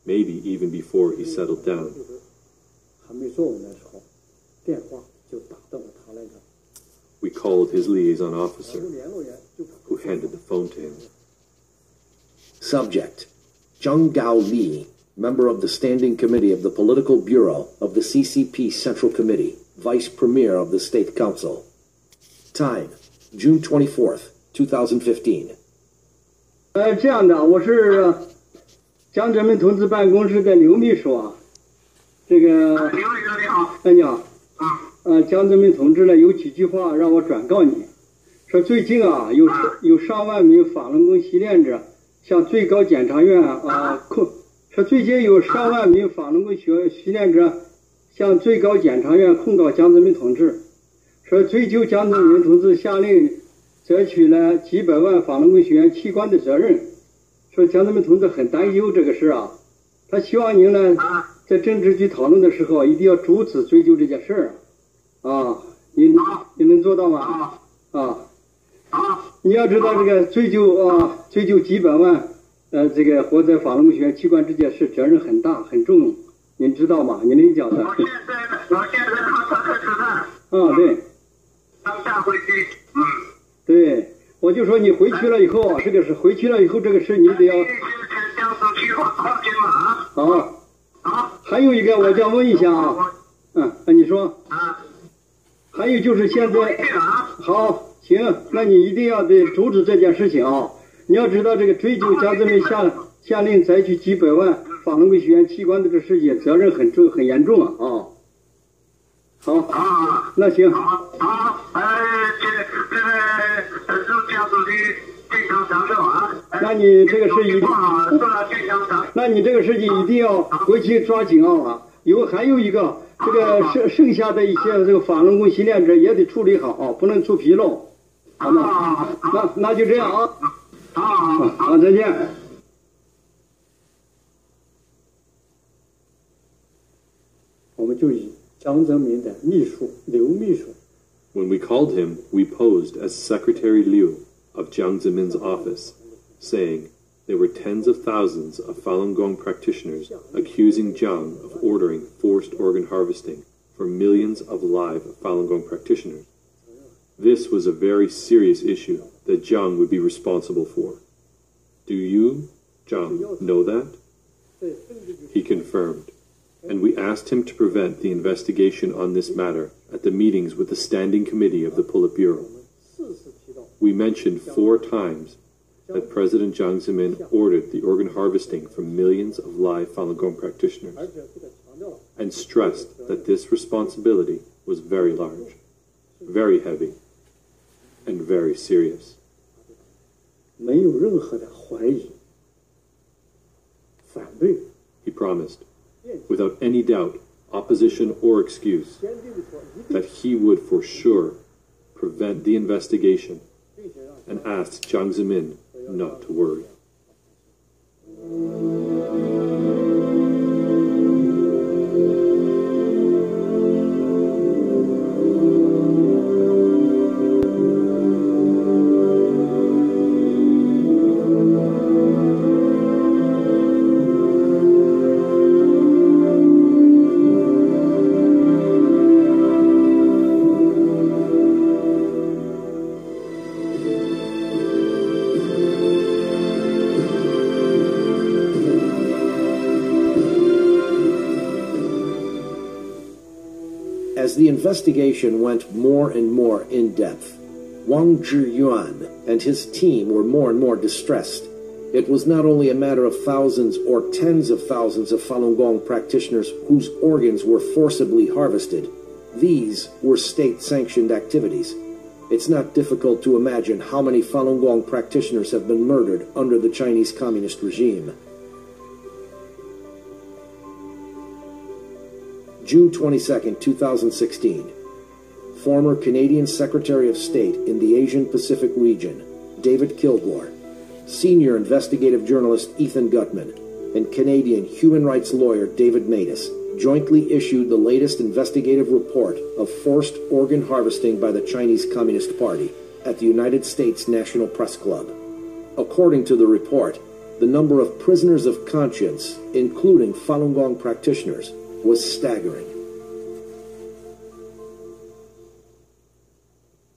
maybe even before he settled down. We called his liaison officer, who handed the phone to him. Subject: Zheng Gao Li, member of the Standing Committee of the Political Bureau of the CCP Central Committee, Vice Premier of the State Council. Time: June 24th, 2015. 这样的，我是江泽民同志办公室的刘秘书啊。这个刘秘书你好。你好。江泽民同志呢有几句话让我转告你，说最近啊有上万名法轮功习练者向最高检察院说最近有上万名法轮功习练者向最高检察院控告江泽民同志，说追究江泽民同志下令摘取了几百万法轮功学员器官的责任，说江泽民同志很担忧这个事啊，他希望您呢在政治局讨论的时候一定要主旨追究这件事儿啊，你能做到吗？你要知道这个追究几百万这个活在法轮功学员器官这件事责任很大很重，您知道吗？您能讲的？我现在靠车客吃饭。对。当下回去。对，我就说你回去了以后，这个是回去了以后这个事你得要。还有一个我想问一下啊，你说。还有就是现在，好，行，那你一定要得阻止这件事情啊！你要知道这个追究江泽民下令采取几百万法轮功学员器官的这事情，责任很重很严重啊！好，那行。那你这个事情，那你这个事情一定要回去抓紧啊！还有一个。这个剩下的一些这个法轮功习练者也得处理好啊，不能出纰漏，好吗？那就这样啊。好，再见。我们就以江泽民的秘书刘秘书。When we called him, we posed as Secretary Liu of Jiang Zemin's office, saying there were tens of thousands of Falun Gong practitioners accusing Jiang of ordering forced organ harvesting for millions of live Falun Gong practitioners. This was a very serious issue that Jiang would be responsible for. Do you, Jiang, know that? He confirmed, and we asked him to prevent the investigation on this matter at the meetings with the Standing Committee of the Politburo. We mentioned 4 times that President Jiang Zemin ordered the organ harvesting from millions of live Falun Gong practitioners, and stressed that this responsibility was very large, very heavy, and very serious. He promised, without any doubt, opposition or excuse, that he would for sure prevent the investigation, and asked Jiang Zemin not to worry. As the investigation went more and more in-depth, Wang Zhiyuan and his team were more and more distressed. It was not only a matter of thousands or tens of thousands of Falun Gong practitioners whose organs were forcibly harvested. These were state-sanctioned activities. It's not difficult to imagine how many Falun Gong practitioners have been murdered under the Chinese Communist regime. June 22, 2016. Former Canadian Secretary of State in the Asian-Pacific region, David Kilgore, senior investigative journalist Ethan Gutman, and Canadian human rights lawyer David Matus jointly issued the latest investigative report of forced organ harvesting by the Chinese Communist Party at the United States National Press Club. According to the report, the number of prisoners of conscience, including Falun Gong practitioners, was staggering.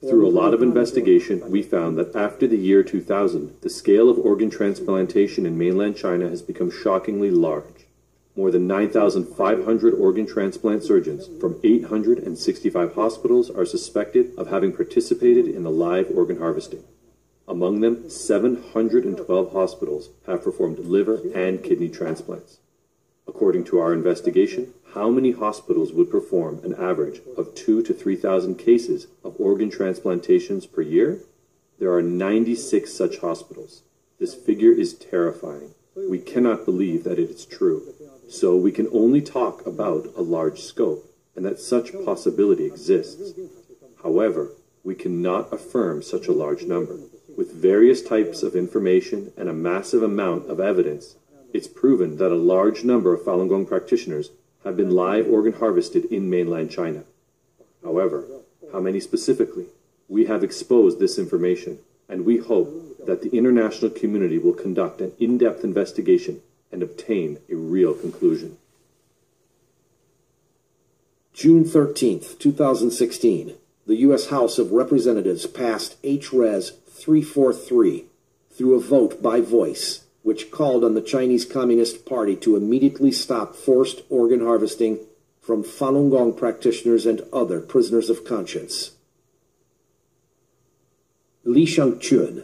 Through a lot of investigation, we found that after the year 2000, the scale of organ transplantation in mainland China has become shockingly large. More than 9,500 organ transplant surgeons from 865 hospitals are suspected of having participated in the live organ harvesting. Among them, 712 hospitals have performed liver and kidney transplants. According to our investigation, how many hospitals would perform an average of 2,000 to 3,000 cases of organ transplantations per year? There are 96 such hospitals. This figure is terrifying. We cannot believe that it is true. So we can only talk about a large scope and that such possibility exists. However, we cannot affirm such a large number. With various types of information and a massive amount of evidence, it's proven that a large number of Falun Gong practitioners have been live organ harvested in mainland China. However, how many specifically? We have exposed this information, and we hope that the international community will conduct an in-depth investigation and obtain a real conclusion. June 13th, 2016, the U.S. House of Representatives passed H-Res 343 through a vote by voice, which called on the Chinese Communist Party to immediately stop forced organ harvesting from Falun Gong practitioners and other prisoners of conscience. Li Shangchun,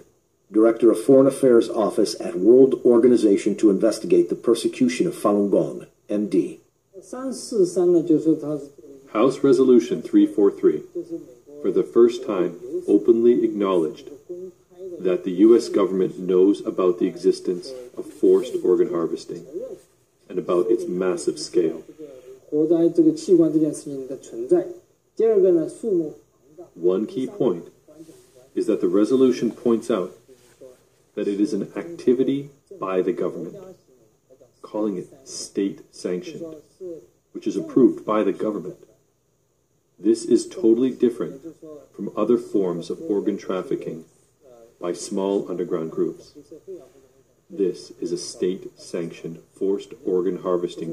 Director of Foreign Affairs Office at World Organization to Investigate the Persecution of Falun Gong, MD. House Resolution 343, for the first time, openly acknowledged that the U.S. government knows about the existence of forced organ harvesting and about its massive scale. One key point is that the resolution points out that it is an activity by the government, calling it state-sanctioned, which is approved by the government. This is totally different from other forms of organ trafficking by small underground groups. This is a state-sanctioned forced organ harvesting